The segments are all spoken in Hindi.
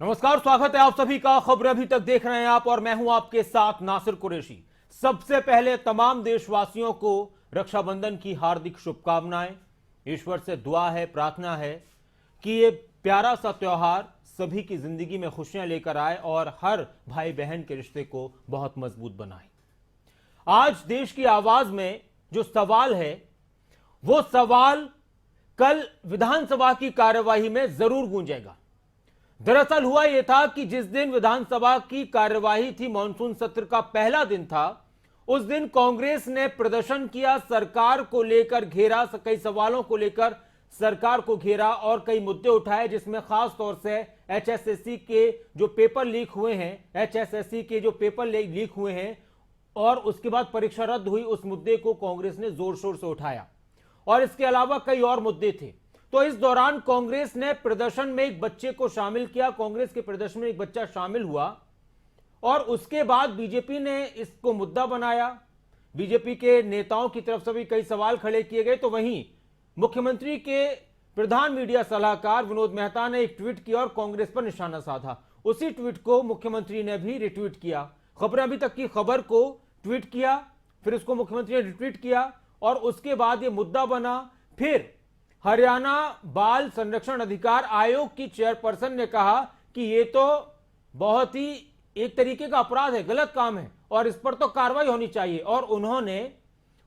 नमस्कार, स्वागत है आप सभी का। खबर अभी तक देख रहे हैं आप और मैं हूं आपके साथ नासिर कुरैशी। सबसे पहले तमाम देशवासियों को रक्षाबंधन की हार्दिक शुभकामनाएं। ईश्वर से दुआ है, प्रार्थना है कि ये प्यारा सा त्योहार सभी की जिंदगी में खुशियां लेकर आए और हर भाई बहन के रिश्ते को बहुत मजबूत बनाए। आज देश की आवाज में जो सवाल है वो सवाल कल विधानसभा की कार्यवाही में जरूर गूंजेगा। दरअसल हुआ यह था कि जिस दिन विधानसभा की कार्यवाही थी, मॉनसून सत्र का पहला दिन था, उस दिन कांग्रेस ने प्रदर्शन किया, सरकार को लेकर घेरा, कई सवालों को लेकर सरकार को घेरा और कई मुद्दे उठाए, जिसमें खास तौर से एचएसएससी के जो पेपर लीक हुए हैं और उसके बाद परीक्षा रद्द हुई, उस मुद्दे को कांग्रेस ने जोर शोर से उठाया और इसके अलावा कई और मुद्दे थे। तो इस दौरान कांग्रेस ने प्रदर्शन में एक बच्चे को शामिल किया, कांग्रेस के प्रदर्शन में एक बच्चा शामिल हुआ और उसके बाद बीजेपी ने इसको मुद्दा बनाया। बीजेपी के नेताओं की तरफ से भी कई सवाल खड़े किए गए। तो वहीं मुख्यमंत्री के प्रधान मीडिया सलाहकार विनोद मेहता ने एक ट्वीट किया और कांग्रेस पर निशाना साधा। उसी ट्वीट को मुख्यमंत्री ने भी रिट्वीट किया। खबरें अभी तक की खबर को ट्वीट किया, फिर उसको मुख्यमंत्री ने रिट्वीट किया और उसके बाद यह मुद्दा बना। फिर हरियाणा बाल संरक्षण अधिकार आयोग की चेयरपर्सन ने कहा कि यह तो बहुत ही एक तरीके का अपराध है, गलत काम है और इस पर तो कार्रवाई होनी चाहिए। और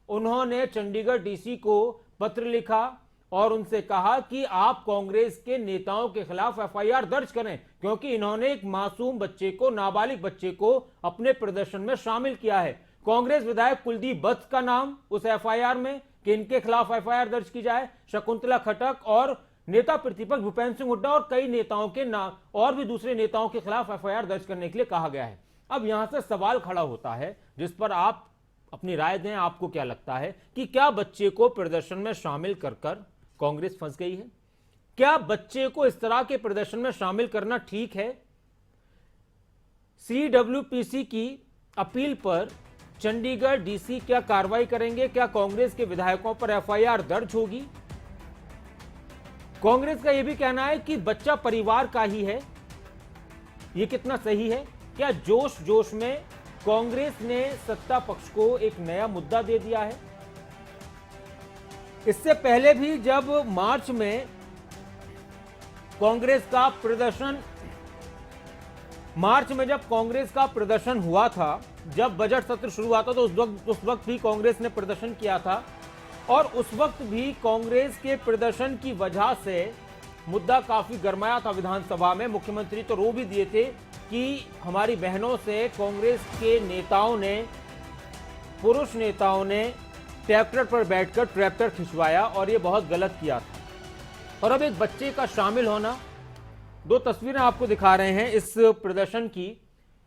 उन्होंने चंडीगढ़ डीसी को पत्र लिखा और उनसे कहा कि आप कांग्रेस के नेताओं के खिलाफ एफआईआर दर्ज करें, क्योंकि इन्होंने एक मासूम बच्चे को, नाबालिग बच्चे को अपने प्रदर्शन में शामिल किया है। कांग्रेस विधायक कुलदीप वत्स का नाम उस एफआईआर में, कि इनके खिलाफ एफआईआर दर्ज की जाए। शकुंतला खट्टक और नेता प्रतिपक्ष भूपेंद्र सिंह हुड्डा और कई नेताओं के नाम और भी दूसरे नेताओं के खिलाफ एफआईआर दर्ज करने के लिए कहा गया है। अब यहां से सवाल खड़ा होता है जिस पर आप अपनी राय दें। आपको क्या लगता है कि क्या बच्चे को प्रदर्शन में शामिल कर कांग्रेस फंस गई है? क्या बच्चे को इस तरह के प्रदर्शन में शामिल करना ठीक है? सीडब्ल्यूपीसी की अपील पर चंडीगढ़ डीसी क्या कार्रवाई करेंगे? क्या कांग्रेस के विधायकों पर एफआईआर दर्ज होगी? कांग्रेस का यह भी कहना है कि बच्चा परिवार का ही है। यह कितना सही है? क्या जोश जोश में कांग्रेस ने सत्ता पक्ष को एक नया मुद्दा दे दिया है? इससे पहले भी जब मार्च में कांग्रेस का प्रदर्शन हुआ था, जब बजट सत्र शुरू हुआ था, तो उस वक्त भी कांग्रेस ने प्रदर्शन किया था और उस वक्त भी कांग्रेस के प्रदर्शन की वजह से मुद्दा काफी गरमाया था विधानसभा में। मुख्यमंत्री तो रो भी दिए थे कि हमारी बहनों से कांग्रेस के नेताओं ने, पुरुष नेताओं ने ट्रैक्टर पर बैठकर ट्रैक्टर खिंचवाया और यह बहुत गलत किया था। और अब एक बच्चे का शामिल होना, दो तस्वीरें आपको दिखा रहे हैं इस प्रदर्शन की।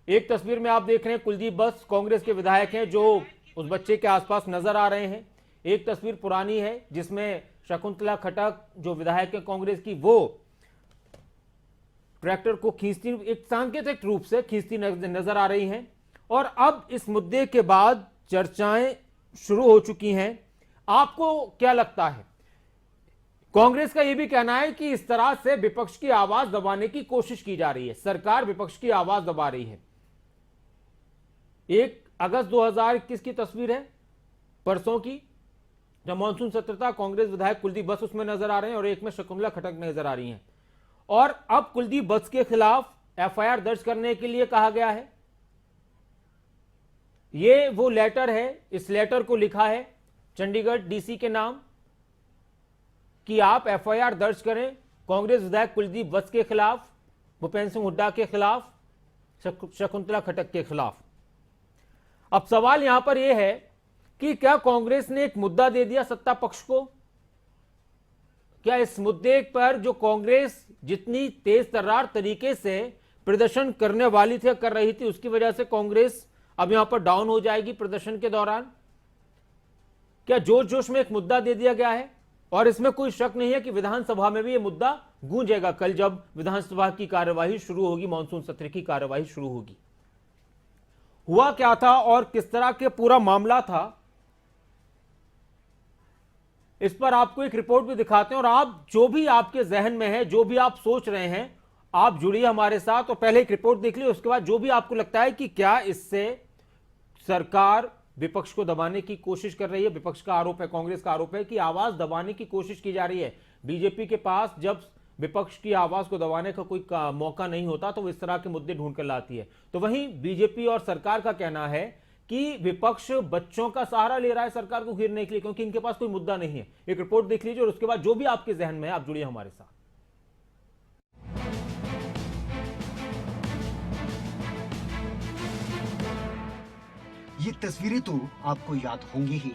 एक तस्वीर में आप देख रहे हैं कुलदीप वत्स, कांग्रेस के विधायक हैं, जो उस बच्चे के आसपास नजर आ रहे हैं। एक तस्वीर पुरानी है जिसमें शकुंतला खट्टक जो विधायक है कांग्रेस की, वो ट्रैक्टर को खींचती, एक सांकेतिक रूप से खींचती नजर आ रही हैं। और अब इस मुद्दे के बाद चर्चाएं शुरू हो चुकी हैं। आपको क्या लगता है? कांग्रेस का यह भी कहना है कि इस तरह से विपक्ष की आवाज दबाने की कोशिश की जा रही है, सरकार विपक्ष की आवाज दबा रही है। 1 अगस्त 2021 की तस्वीर है, परसों की, जब मानसून सत्र था। कांग्रेस विधायक कुलदीप वत्स उसमें नजर आ रहे हैं और एक में शकुंतला खट्टक नजर आ रही हैं। और अब कुलदीप वत्स के खिलाफ एफआईआर दर्ज करने के लिए कहा गया है। यह वो लेटर है, इस लेटर को लिखा है चंडीगढ़ डीसी के नाम कि आप एफआईआर दर्ज करें कांग्रेस विधायक कुलदीप वत्स के खिलाफ, भूपेंद्र सिंह हुड्डा के खिलाफ, शकुंतला खट्टक के खिलाफ। अब सवाल यहां पर यह है कि क्या कांग्रेस ने एक मुद्दा दे दिया सत्ता पक्ष को? क्या इस मुद्दे पर जो कांग्रेस जितनी तेज तर्रार तरीके से प्रदर्शन करने वाली थी, कर रही थी, उसकी वजह से कांग्रेस अब यहां पर डाउन हो जाएगी प्रदर्शन के दौरान? क्या जोश जोश में एक मुद्दा दे दिया गया है? और इसमें कोई शक नहीं है कि विधानसभा में भी यह मुद्दा गूंजेगा कल जब विधानसभा की कार्यवाही शुरू होगी, मानसून सत्र की कार्यवाही शुरू होगी। हुआ क्या था और किस तरह के पूरा मामला था, इस पर आपको एक रिपोर्ट भी दिखाते हैं और आप जो भी आपके जहन में है, जो भी आप सोच रहे हैं, आप जुड़िए हमारे साथ और पहले एक रिपोर्ट देख लीजिए, उसके बाद जो भी आपको लगता है कि क्या इससे सरकार विपक्ष को दबाने की कोशिश कर रही है। विपक्ष का आरोप है, कांग्रेस का आरोप है कि आवाज दबाने की कोशिश की जा रही है। बीजेपी के पास जब विपक्ष की आवाज को दबाने का कोई मौका नहीं होता तो वो इस तरह के मुद्दे ढूंढ कर लाती है। तो वहीं बीजेपी और सरकार का कहना है कि विपक्ष बच्चों का सहारा ले रहा है सरकार को घेरने के लिए, क्योंकि इनके पास कोई मुद्दा नहीं है। एक रिपोर्ट देख लीजिए और उसके बाद जो भी आपके जहन में है आप जुड़िए हमारे साथ। ये तस्वीरें तो आपको याद होंगी ही।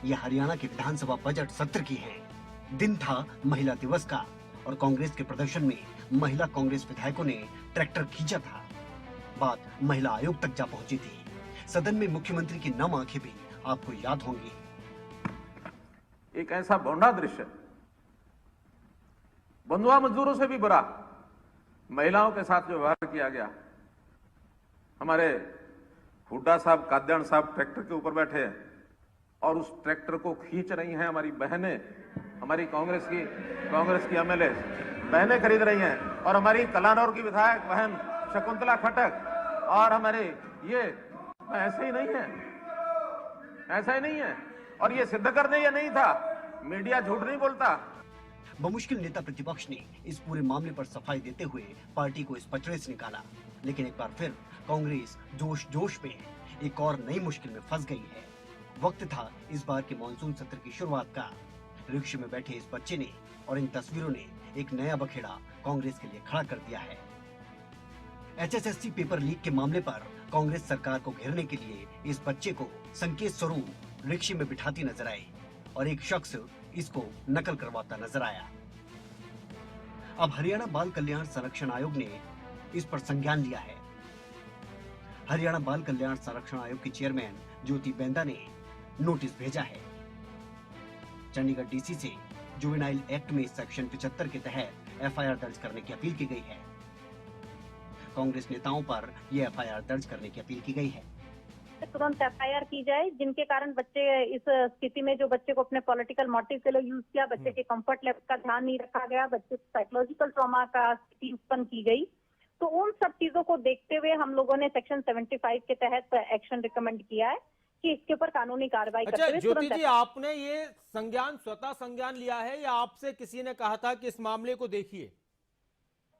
ये हरियाणा के विधानसभा बजट सत्र की है। दिन था महिला दिवस का और कांग्रेस के प्रदर्शन में महिला कांग्रेस विधायकों ने ट्रैक्टर खींचा था। बात महिला आयोग तक जा पहुंची थी। सदन में मुख्यमंत्री की नम आंखें भी आपको याद होंगी। एक ऐसा भौंडा दृश्य, बंधुआ मजदूरों से भी बुरा महिलाओं के साथ जो व्यवहार किया गया। हमारे हुड्डा साहब, काद्यान साहब ट्रैक्टर के ऊपर बैठे हैं और उस ट्रैक्टर को खींच रही हैं हमारी बहनें, हमारी कांग्रेस की एमएलए बहनें खरीद रही हैं, और हमारी कलानौर की विधायक बहन शकुंतला खट्टक और हमारे ये ऐसे ही नहीं है, ऐसा ही नहीं है। और ये सिद्ध करने ये नहीं था, मीडिया झूठ नहीं बोलता। बमुश्किल नेता प्रतिपक्ष ने इस पूरे मामले पर सफाई देते हुए पार्टी को इस पचड़े से निकाला, लेकिन एक बार फिर कांग्रेस जोश में है, एक और नई मुश्किल में फंस गई है। वक्त था इस बार के मॉनसून सत्र की शुरुआत का। रिक्शे में बैठे इस बच्चे ने और इन तस्वीरों ने एक नया बखेड़ा कांग्रेस के लिए खड़ा कर दिया है। HSSC पेपर लीक के मामले पर कांग्रेस सरकार को घेरने के लिए इस बच्चे को संकेत स्वरूप रिक्शे में बिठाती नजर आई और एक शख्स इसको नकल करवाता नजर आया। अब हरियाणा बाल कल्याण संरक्षण आयोग ने इस पर संज्ञान लिया है। हरियाणा बाल कल्याण संरक्षण आयोग की चेयरमैन ज्योति बेंदा ने नोटिस भेजा है। चंडीगढ़ डीसी से जुवेनाइल एक्ट में सेक्शन 75 के तहत FIR दर्ज करने की अपील की गई है। कांग्रेस नेताओं पर यह FIR दर्ज करने की अपील की गई है। तुरंत FIR की जाए, जिनके कारण बच्चे इस स्थिति में, जो बच्चे को अपने पॉलिटिकल मोटिव के लिए यूज किया, बच्चे के कंफर्ट लेवल का ध्यान नहीं रखा गया, बच्चे साइकोलॉजिकल ट्रॉमा का स्थिति उत्पन्न की गई। तो उन सब चीजों को देखते हुए हम लोगों ने सेक्शन 75 के तहत एक्शन रिकमेंड किया है कि इसके ऊपर कानूनी कार्रवाई करते हुए ज्योति जी, आपने ये स्वतः संज्ञान लिया है या आपसे किसी ने कहा था कि इस मामले को देखिए?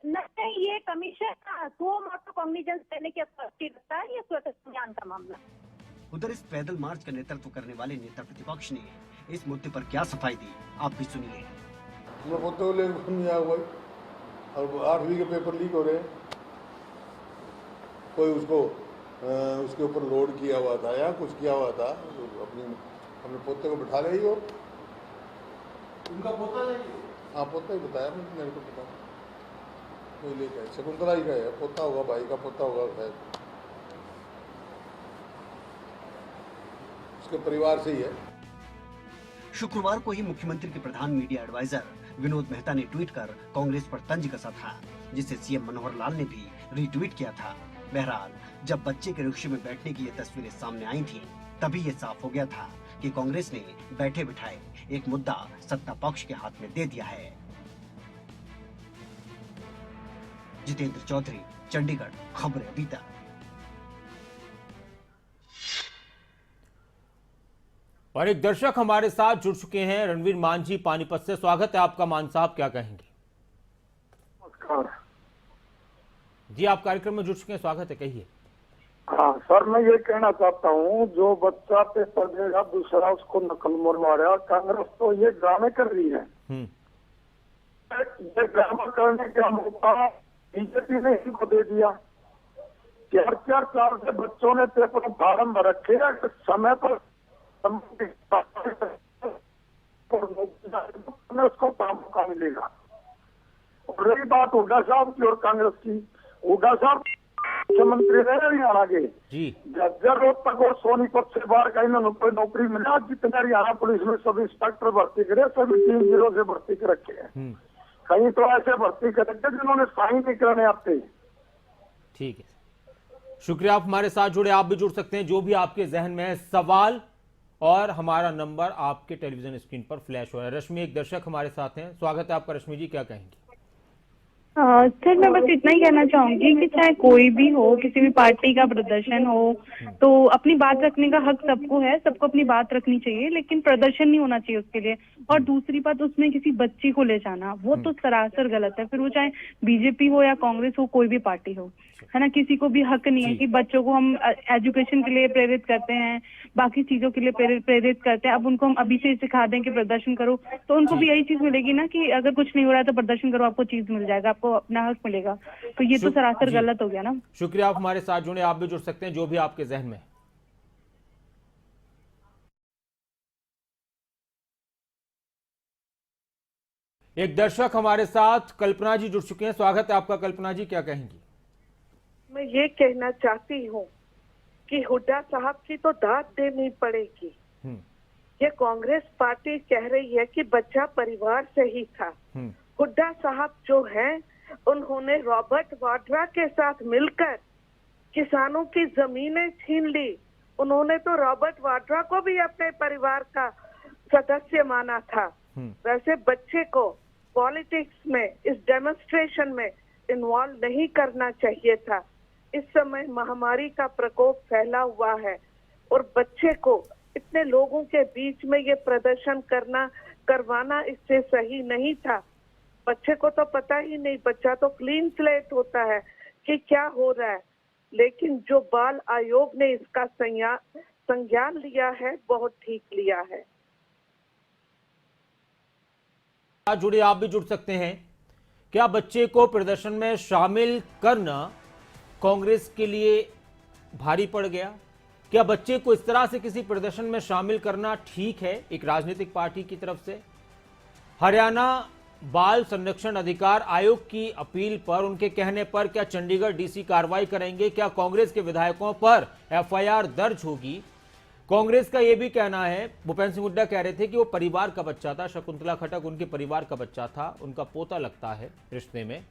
नहीं, ये कमीशन को मोटो कॉग्निजेंस देने की अथॉरिटी रखता है, ये स्वतः संज्ञान का मामला। उधर इस पैदल मार्च का नेतृत्व करने वाले नेता प्रतिपक्ष ने इस मुद्दे पर क्या सफाई दी, आप भी सुनिए। और 8वीं के पेपर लीक हो रहे हैं, कोई उसके ऊपर लोड किया हुआ था या कुछ किया हुआ था, अपने पोते को बिठा ले ही हो। उनका पोता है? हाँ, पोता ही बताया मेरे को, पता कोई लेकर शकुंतला ही का है, पोता होगा, भाई का पोता होगा शायद, उसके परिवार से ही है। शुक्रवार को ही मुख्यमंत्री के प्रधान मीडिया एडवाइजर विनोद मेहता ने ट्वीट कर कांग्रेस पर तंज कसा था, जिसे सीएम मनोहर लाल ने भी रीट्वीट किया था। बहरहाल, जब बच्चे के रिक्शे में बैठने की ये तस्वीरें सामने आई थी, तभी ये साफ हो गया था कि कांग्रेस ने बैठे बिठाए एक मुद्दा सत्ता पक्ष के हाथ में दे दिया है। जितेंद्र चौधरी, चंडीगढ़, खबरें अभी तक। और एक दर्शक हमारे साथ जुड़ चुके हैं, रणवीर मान जी पानीपत से। स्वागत है आपका मान साहब, क्या कहेंगे? नमस्कार जी, आप कार्यक्रम में जुड़ चुके हैं, स्वागत है, कहिए। हाँ सर, मैं ये कहना चाहता हूँ, जो बच्चा पेपर देगा दूसरा उसको नकल मरवा रहा है, कांग्रेस तो ये ड्रामे कर रही है। ये ड्रामा करने का मौका बीजेपी ने इसी को दे दिया। 4 साल से बच्चों ने पेपर फार्म भर रखे, समय पर उसको मौका मिलेगा। और रही बात हुड्डा साहब की और कांग्रेस की, हुड्डा साहब मुख्यमंत्री रहे हरियाणा के, जरूरत तक और सोनीपत से बाहर कहीं ना कोई नौकरी मिला। जितने हरियाणा पुलिस में सब इंस्पेक्टर भर्ती करे, सभी 3 जिलों से भर्ती कर रखे हैं। कहीं तो ऐसे भर्ती करेंगे जिन्होंने साइन नहीं कराने आते। ठीक है, शुक्रिया, आप हमारे साथ जुड़े। आप भी जुड़ सकते हैं, जो भी आपके जहन में है सवाल, और हमारा नंबर आपके टेलीविजन स्क्रीन पर फ्लैश हो रहा है। रश्मि एक दर्शक हमारे साथ हैं, स्वागत है आपका। रश्मि जी, क्या कहेंगे? सर मैं बस इतना ही कहना चाहूंगी कि चाहे कोई भी हो, किसी भी पार्टी का प्रदर्शन हो, तो अपनी बात रखने का हक सबको है, सबको अपनी बात रखनी चाहिए, लेकिन प्रदर्शन नहीं होना चाहिए उसके लिए। और दूसरी बात, उसमें किसी बच्ची को ले जाना, वो तो सरासर गलत है। फिर वो चाहे बीजेपी हो या कांग्रेस हो, कोई भी पार्टी हो, है ना, किसी को भी हक नहीं है कि बच्चों को हम एजुकेशन के लिए प्रेरित करते हैं, बाकी चीजों के लिए प्रेरित करते हैं। अब उनको हम अभी से सिखा दें कि प्रदर्शन करो, तो उनको भी यही चीज मिलेगी ना कि अगर कुछ नहीं हो रहा है तो प्रदर्शन करो, आपको चीज मिल जाएगा, आपको अपना हक मिलेगा। तो ये तो सरासर गलत हो गया ना। शुक्रिया, आप हमारे साथ जुड़े। आप भी जुड़ सकते हैं जो भी आपके जहन में। एक दर्शक हमारे साथ कल्पना जी जुड़ चुके हैं। स्वागत है आपका। कल्पना जी, क्या कहेंगी? मैं ये कहना चाहती हूँ कि हुड्डा साहब की तो दाद देनी पड़ेगी। ये कांग्रेस पार्टी कह रही है कि बच्चा परिवार से ही था। हुड्डा साहब जो हैं, उन्होंने रॉबर्ट वाड्रा के साथ मिलकर किसानों की जमीनें छीन ली। उन्होंने तो रॉबर्ट वाड्रा को भी अपने परिवार का सदस्य माना था। वैसे बच्चे को पॉलिटिक्स में, इस डेमोन्स्ट्रेशन में इन्वॉल्व नहीं करना चाहिए था। इस समय महामारी का प्रकोप फैला हुआ है और बच्चे को इतने लोगों के बीच में ये प्रदर्शन करवाना इससे सही नहीं था। बच्चे को तो पता ही नहीं, बच्चा तो क्लीन स्लेट होता है कि क्या हो रहा है। लेकिन जो बाल आयोग ने इसका संज्ञान लिया है, बहुत ठीक लिया है। जुड़े, आप भी जुड़ सकते हैं। क्या बच्चे को प्रदर्शन में शामिल करना कांग्रेस के लिए भारी पड़ गया? क्या बच्चे को इस तरह से किसी प्रदर्शन में शामिल करना ठीक है एक राजनीतिक पार्टी की तरफ से? हरियाणा बाल संरक्षण अधिकार आयोग की अपील पर, उनके कहने पर क्या चंडीगढ़ डीसी कार्रवाई करेंगे? क्या कांग्रेस के विधायकों पर एफआईआर दर्ज होगी? कांग्रेस का यह भी कहना है, भूपेंद्र सिंह हुड्डा कह रहे थे कि वो परिवार का बच्चा था, शकुंतला खट्टक उनके परिवार का बच्चा था, उनका पोता लगता है रिश्ते में।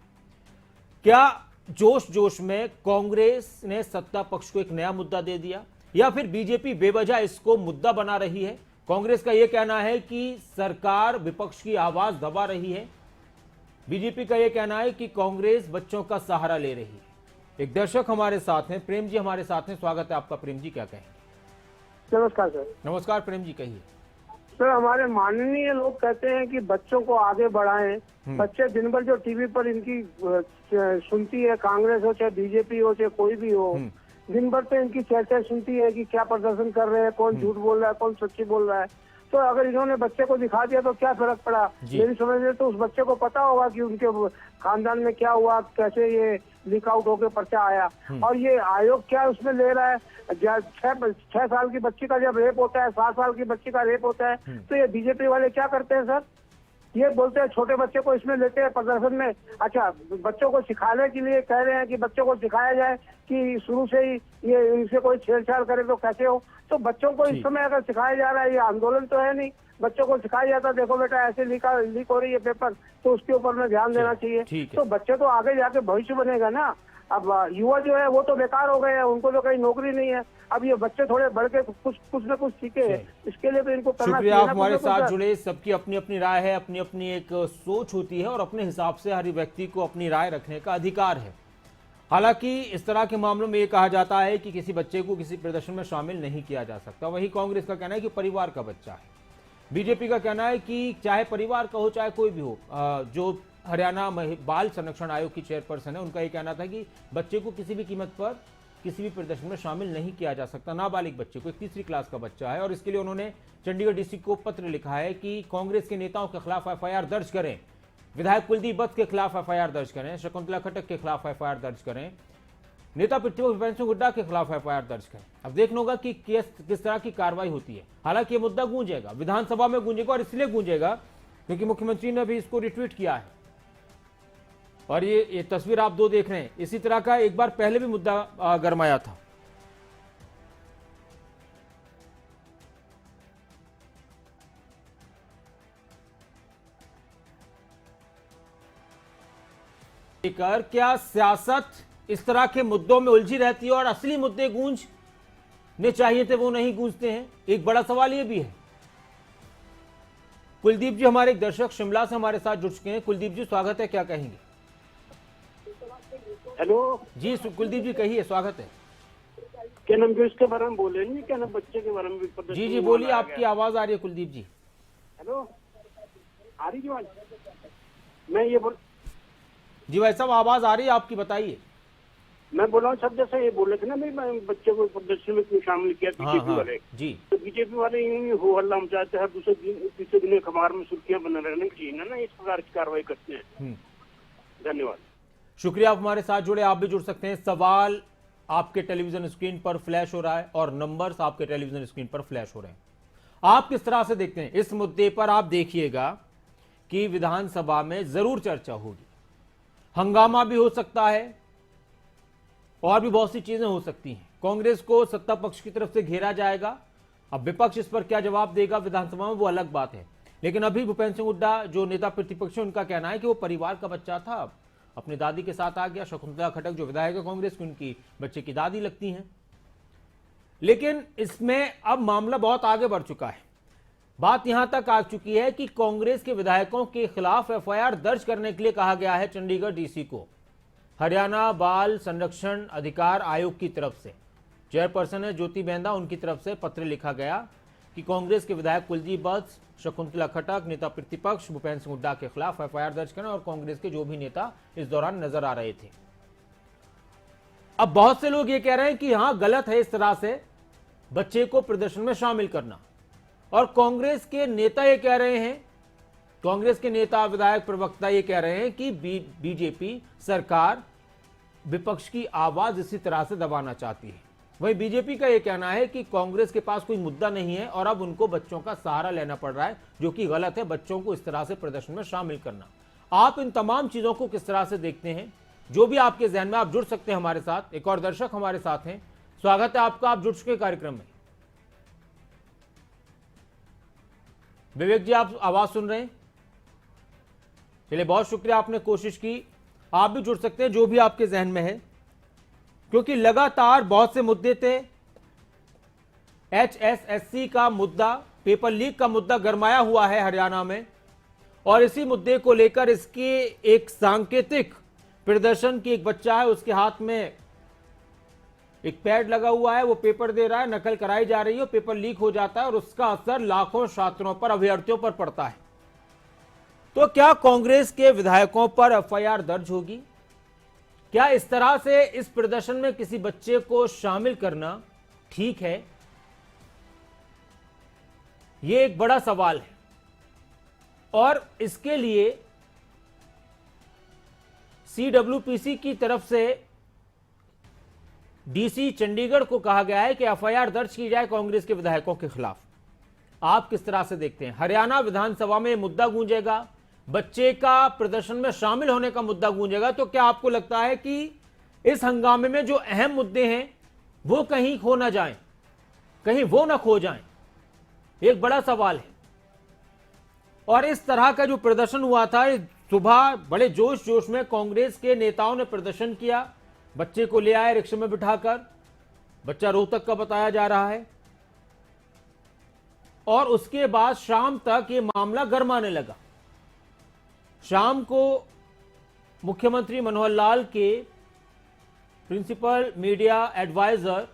क्या जोश जोश में कांग्रेस ने सत्ता पक्ष को एक नया मुद्दा दे दिया, या फिर बीजेपी बेवजह इसको मुद्दा बना रही है? कांग्रेस का यह कहना है कि सरकार विपक्ष की आवाज दबा रही है। बीजेपी का यह कहना है कि कांग्रेस बच्चों का सहारा ले रही है। एक दर्शक हमारे साथ हैं, प्रेम जी हमारे साथ हैं। स्वागत है आपका। प्रेम जी, क्या कहेंगे? नमस्कार सर। नमस्कार प्रेम जी, कहिए। सर, हमारे माननीय लोग कहते हैं कि बच्चों को आगे बढ़ाएं। बच्चे दिन भर जो टीवी पर इनकी सुनती है, कांग्रेस हो चाहे बीजेपी हो चाहे कोई भी हो, दिन भर तो इनकी चर्चा सुनती है कि क्या प्रदर्शन कर रहे हैं, कौन झूठ बोल रहा है, कौन सच्ची बोल रहा है। तो अगर इन्होंने बच्चे को दिखा दिया तो क्या फर्क पड़ा? मेरी समझ में तो उस बच्चे को पता होगा कि उनके खानदान में क्या हुआ, कैसे ये लीक आउट होकर पर्चा आया। और ये आयोग क्या उसमें ले रहा है? 6 साल की बच्ची का जब रेप होता है, 7 साल की बच्ची का रेप होता है, तो ये बीजेपी वाले क्या करते हैं सर? ये बोलते हैं छोटे बच्चे को इसमें लेते हैं प्रदर्शन में। अच्छा, बच्चों को सिखाने के लिए कह रहे हैं कि बच्चों को सिखाया जाए कि शुरू से ही ये इनसे कोई छेड़छाड़ करे तो कैसे हो। तो बच्चों को इस समय अगर सिखाया जा रहा है, ये आंदोलन तो है नहीं, बच्चों को सिखाया जाता, देखो बेटा ऐसे लीक हो रही है पेपर, तो उसके ऊपर में ध्यान देना चाहिए। तो बच्चे तो आगे जाके भविष्य बनेगा ना। अब युवा जो है वो तो बेकार हो गए हैं, उनको तो कहीं नौकरी नहीं है। अब ये बच्चे थोड़े बढ़ के कुछ न कुछ सीखे, इसके लिए तो इनको करना चाहिए। शुक्रिया, आप हमारे साथ जुड़े। सबकी अपनी अपनी राय है, अपनी अपनी एक सोच होती है और अपने हिसाब से हर व्यक्ति को अपनी राय रखने का अधिकार है। हालांकि इस तरह के मामलों में ये कहा जाता है कि किसी बच्चे को किसी प्रदर्शन में शामिल नहीं किया जा सकता। वही कांग्रेस का कहना है कि परिवार का बच्चा है। बीजेपी का कहना है कि चाहे परिवार का हो चाहे कोई भी हो। जो हरियाणा बाल संरक्षण आयोग की चेयरपर्सन है, उनका यह कहना था कि बच्चे को किसी भी कीमत पर किसी भी प्रदर्शन में शामिल नहीं किया जा सकता। नाबालिग बच्चे को, एक 3री क्लास का बच्चा है, और इसके लिए उन्होंने चंडीगढ़ डीसी को पत्र लिखा है कि कांग्रेस के नेताओं के खिलाफ एफआईआर दर्ज करें, विधायक कुलदीप वत्स के खिलाफ एफआईआर दर्ज करें, शकुंतला खट्टक के खिलाफ एफआईआर दर्ज करें, नेता प्रतिपक्ष भूपेंद्र सिंह हुड्डा के खिलाफ एफआईआर दर्ज करें। अब देखना होगा कि किस तरह की कार्रवाई होती है। हालांकि ये मुद्दा गूंजेगा, विधानसभा में गूंजेगा, और इसलिए गूंजेगा क्योंकि मुख्यमंत्री ने भी इसको रिट्वीट किया है। और ये तस्वीर आप दो देख रहे हैं, इसी तरह का एक बार पहले भी मुद्दा गरमाया था। क्या सियासत इस तरह के मुद्दों में उलझी रहती है और असली मुद्दे गूंजने चाहिए थे वो नहीं गूंजते हैं? एक बड़ा सवाल ये भी है। कुलदीप जी हमारे एक दर्शक शिमला से हमारे साथ जुड़ चुके हैं। कुलदीप जी, स्वागत है, क्या कहेंगे? हेलो जी कुलदीप जी कहिए, स्वागत है। क्या नाम जो इसके बारे में बोले नहीं, क्या नाम बच्चे के बारे में भी प्रदर्शन जी बोलिए, आपकी आवाज आ रही है कुलदीप जी। हेलो आ रही आवाज? मैं ये बोल जी भाई साहब आवाज आ रही है आपकी, बताइए। मैं बोल रहा हूँ सब, जैसे ये बोले थे ना भाई बच्चे को प्रदर्शन में क्यों शामिल किया बीजेपी वाले जी, तो बीजेपी वाले हो हल्ला मचाते हैं, दूसरे दिन अखबार में सुर्खियां बने रहने चाहिए ना, इस प्रकार की कार्रवाई करते हैं। धन्यवाद, शुक्रिया आप हमारे साथ जुड़े। आप भी जुड़ सकते हैं। सवाल आपके टेलीविजन स्क्रीन पर फ्लैश हो रहा है और नंबर्स आपके टेलीविजन स्क्रीन पर फ्लैश हो रहे हैं। आप किस तरह से देखते हैं इस मुद्दे पर? आप देखिएगा कि विधानसभा में जरूर चर्चा होगी, हंगामा भी हो सकता है और भी बहुत सी चीजें हो सकती हैं। कांग्रेस को सत्ता पक्ष की तरफ से घेरा जाएगा। अब विपक्ष इस पर क्या जवाब देगा विधानसभा में, वो अलग बात है। लेकिन अभी भूपेंद्र सिंह हुड्डा जो नेता प्रतिपक्ष है, उनका कहना है कि वो परिवार का बच्चा था, अपनी दादी के साथ आ गया। शकुंतला खट्टक जो विधायक है कांग्रेस की, उनकी बच्चे की दादी लगती हैं। लेकिन इसमें अब मामला बहुत आगे बढ़ चुका है। बात यहां तक आ चुकी है कि कांग्रेस के विधायकों के खिलाफ एफआईआर दर्ज करने के लिए कहा गया है चंडीगढ़ डीसी को, हरियाणा बाल संरक्षण अधिकार आयोग की तरफ से। चेयरपर्सन है ज्योति बेंदा, उनकी तरफ से पत्र लिखा गया कि कांग्रेस के विधायक कुलदीप वत्स, शकुंतला खट्टक, नेता प्रतिपक्ष भूपेंद्र सिंह हुड्डा के खिलाफ एफआईआर दर्ज करें और कांग्रेस के जो भी नेता इस दौरान नजर आ रहे थे। अब बहुत से लोग ये कह रहे हैं कि हां गलत है इस तरह से बच्चे को प्रदर्शन में शामिल करना, और कांग्रेस के नेता ये कह रहे हैं, कांग्रेस के नेता विधायक प्रवक्ता ये कह रहे हैं कि बीजेपी सरकार विपक्ष की आवाज इसी तरह से दबाना चाहती है। वहीं बीजेपी का यह कहना है कि कांग्रेस के पास कोई मुद्दा नहीं है और अब उनको बच्चों का सहारा लेना पड़ रहा है, जो कि गलत है बच्चों को इस तरह से प्रदर्शन में शामिल करना। आप इन तमाम चीजों को किस तरह से देखते हैं? जो भी आपके जहन में, आप जुड़ सकते हैं हमारे साथ। एक और दर्शक हमारे साथ हैं, स्वागत है आपका, आप जुड़ चुके कार्यक्रम में। विवेक जी आप आवाज सुन रहे हैं? चलिए बहुत शुक्रिया, आपने कोशिश की। आप भी जुड़ सकते हैं जो भी आपके जहन में है, क्योंकि लगातार बहुत से मुद्दे थे। एचएसएससी का मुद्दा, पेपर लीक का मुद्दा गरमाया हुआ है हरियाणा में, और इसी मुद्दे को लेकर इसके एक सांकेतिक प्रदर्शन की, एक बच्चा है उसके हाथ में एक पैड लगा हुआ है, वो पेपर दे रहा है, नकल कराई जा रही है, पेपर लीक हो जाता है और उसका असर लाखों छात्रों पर, अभ्यर्थियों पर पड़ता है। तो क्या कांग्रेस के विधायकों पर एफआईआर दर्ज होगी? क्या इस तरह से इस प्रदर्शन में किसी बच्चे को शामिल करना ठीक है? यह एक बड़ा सवाल है और इसके लिए सीडब्ल्यूपीसी की तरफ से डीसी चंडीगढ़ को कहा गया है कि एफआईआर दर्ज की जाए कांग्रेस के विधायकों के खिलाफ। आप किस तरह से देखते हैं? हरियाणा विधानसभा में मुद्दा गूंजेगा, बच्चे का प्रदर्शन में शामिल होने का मुद्दा गूंजेगा, तो क्या आपको लगता है कि इस हंगामे में जो अहम मुद्दे हैं वो कहीं खो ना जाएं, कहीं वो ना खो जाएं? एक बड़ा सवाल है। और इस तरह का जो प्रदर्शन हुआ था सुबह, बड़े जोश जोश में कांग्रेस के नेताओं ने प्रदर्शन किया, बच्चे को ले आए रिक्शे में बिठाकर, बच्चा रोहतक का बताया जा रहा है, और उसके बाद शाम तक ये मामला गरमाने लगा। शाम को मुख्यमंत्री मनोहर लाल के principal media adviser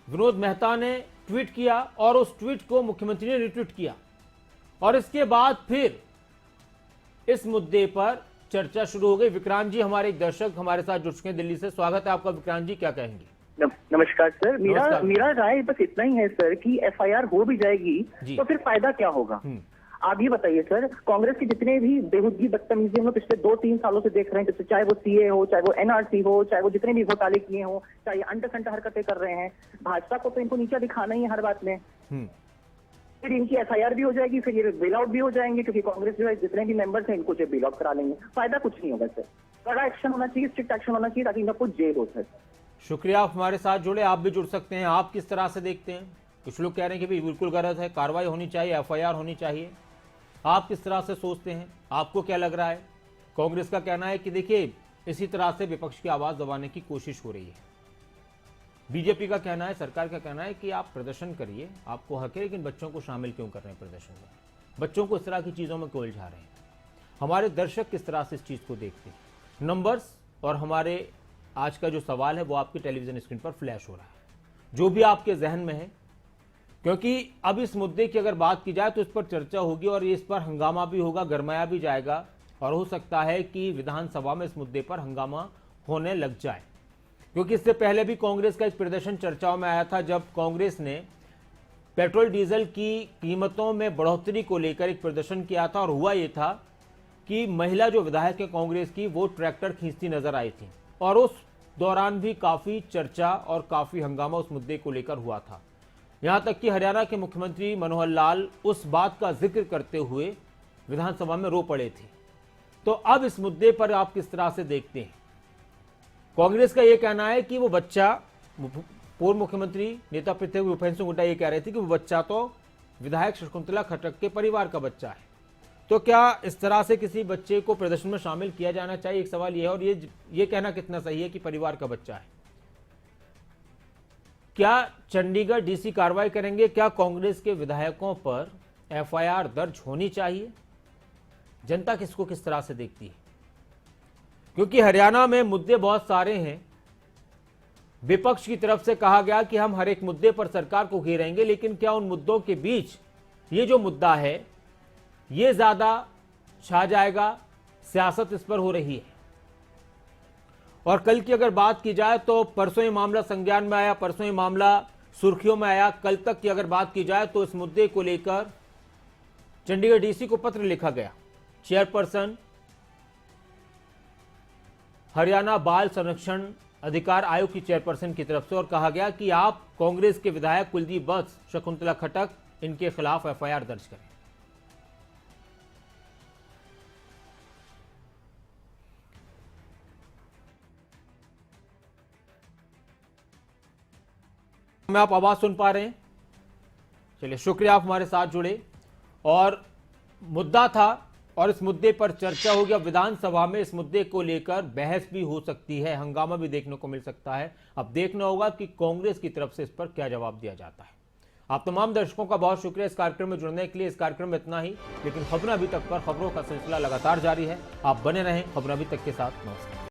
Vinod Mehta ने ट्वीट किया और उस ट्वीट को मुख्यमंत्री ने रिट्वीट किया, और इसके बाद फिर इस मुद्दे पर चर्चा शुरू हो गई। विक्रांत जी हमारे एक दर्शक हमारे साथ जुड़ चुके हैं दिल्ली से, स्वागत है आपका विक्रांत जी, क्या कहेंगे? नमस्कार सर, मेरा राय बस इतना ही है सर कि एफआईआर हो भी जाएगी तो फिर फायदा क्या होगा? आप ये बताइए सर, कांग्रेस की जितने भी बेहूदगी बदतमीजी हम लोग पिछले 2-3 सालों से देख रहे हैं, जैसे चाहे वो सीए हो, चाहे वो एनआरसी हो, चाहे वो जितने भी घोटाले किए हो, चाहे अंडर संट हरकतें कर रहे हैं, भाजपा को तो इनको नीचा दिखाना ही है हर बात में। फिर इनकी एफआईआर भी हो जाएगी, फिर ये बेल आउट भी हो जाएंगे, क्योंकि कांग्रेस जो है जितने भी मेंबर्स हैं इनको जो बेल आउट करा लेंगे। फायदा कुछ नहीं होगा सर, बड़ा एक्शन होना चाहिए, स्ट्रिक्ट एक्शन होना चाहिए ताकि इनको जेल हो सर। शुक्रिया, आप हमारे साथ जुड़े। आप भी जुड़ सकते हैं, आप किस तरह से देखते हैं? कुछ लोग कह रहे हैं कि भाई बिल्कुल गलत है, कार्रवाई होनी चाहिए, एफआईआर होनी चाहिए। आप किस तरह से सोचते हैं? आपको क्या लग रहा है? कांग्रेस का कहना है कि देखिए इसी तरह से विपक्ष की आवाज दबाने की कोशिश हो रही है। बीजेपी का कहना है, सरकार का कहना है कि आप प्रदर्शन करिए, आपको हक है, लेकिन बच्चों को शामिल क्यों कर रहे हैं प्रदर्शन में? बच्चों को इस तरह की चीजों में क्यों उलझा रहे हैं? हमारे दर्शक किस तरह से इस चीज को देखते हैं? नंबर्स और हमारे आज का जो सवाल है वो आपकी टेलीविजन स्क्रीन पर फ्लैश हो रहा है, जो भी आपके जहन में है, क्योंकि अब इस मुद्दे की अगर बात की जाए तो इस पर चर्चा होगी और इस पर हंगामा भी होगा, गरमाया भी जाएगा और हो सकता है कि विधानसभा में इस मुद्दे पर हंगामा होने लग जाए। क्योंकि इससे पहले भी कांग्रेस का एक प्रदर्शन चर्चाओं में आया था, जब कांग्रेस ने पेट्रोल डीजल की कीमतों में बढ़ोतरी को लेकर एक प्रदर्शन किया था और हुआ ये था कि महिला जो विधायक है कांग्रेस की, वो ट्रैक्टर खींचती नजर आई थी और उस दौरान भी काफी चर्चा और काफी हंगामा उस मुद्दे को लेकर हुआ था। यहां तक कि हरियाणा के मुख्यमंत्री मनोहर लाल उस बात का जिक्र करते हुए विधानसभा में रो पड़े थे। तो अब इस मुद्दे पर आप किस तरह से देखते हैं? कांग्रेस का यह कहना है कि वो बच्चा, पूर्व मुख्यमंत्री नेता प्रतिपक्ष भूपेंद्र सिंह हुड्डा ये कह रहे थे कि वो बच्चा तो विधायक शकुंतला खट्टक के परिवार का बच्चा है। तो क्या इस तरह से किसी बच्चे को प्रदर्शन में शामिल किया जाना चाहिए? एक सवाल यह है, और ये कहना कितना सही है कि परिवार का बच्चा है? क्या चंडीगढ़ डीसी कार्रवाई करेंगे? क्या कांग्रेस के विधायकों पर एफआईआर दर्ज होनी चाहिए? जनता किसको किस तरह से देखती है? क्योंकि हरियाणा में मुद्दे बहुत सारे हैं। विपक्ष की तरफ से कहा गया कि हम हर एक मुद्दे पर सरकार को घेरेंगे, लेकिन क्या उन मुद्दों के बीच ये जो मुद्दा है ये ज्यादा छा जाएगा? सियासत इस पर हो रही है। और कल की अगर बात की जाए तो परसों ये मामला संज्ञान में आया, परसों ये मामला सुर्खियों में आया। कल तक की अगर बात की जाए तो इस मुद्दे को लेकर चंडीगढ़ डीसी को पत्र लिखा गया। चेयरपर्सन हरियाणा बाल संरक्षण अधिकार आयोग की चेयरपर्सन की तरफ से, और कहा गया कि आप कांग्रेस के विधायक कुलदीप वत्स, शकुंतला खट्टक, इनके खिलाफ एफआईआर दर्ज करें। में आप आवाज सुन पा रहे हैं? चलिए, शुक्रिया आप हमारे साथ जुड़े। और मुद्दा था और इस मुद्दे पर चर्चा होगी। अब विधानसभा में इस मुद्दे को लेकर बहस भी हो सकती है, हंगामा भी देखने को मिल सकता है। अब देखना होगा कि कांग्रेस की तरफ से इस पर क्या जवाब दिया जाता है। आप तमाम दर्शकों का बहुत शुक्रिया इस कार्यक्रम में जुड़ने के लिए। इस कार्यक्रम में इतना ही, लेकिन खबरें अभी तक पर खबरों का सिलसिला लगातार जारी है। आप बने रहें खबरें अभी तक के साथ। नमस्कार।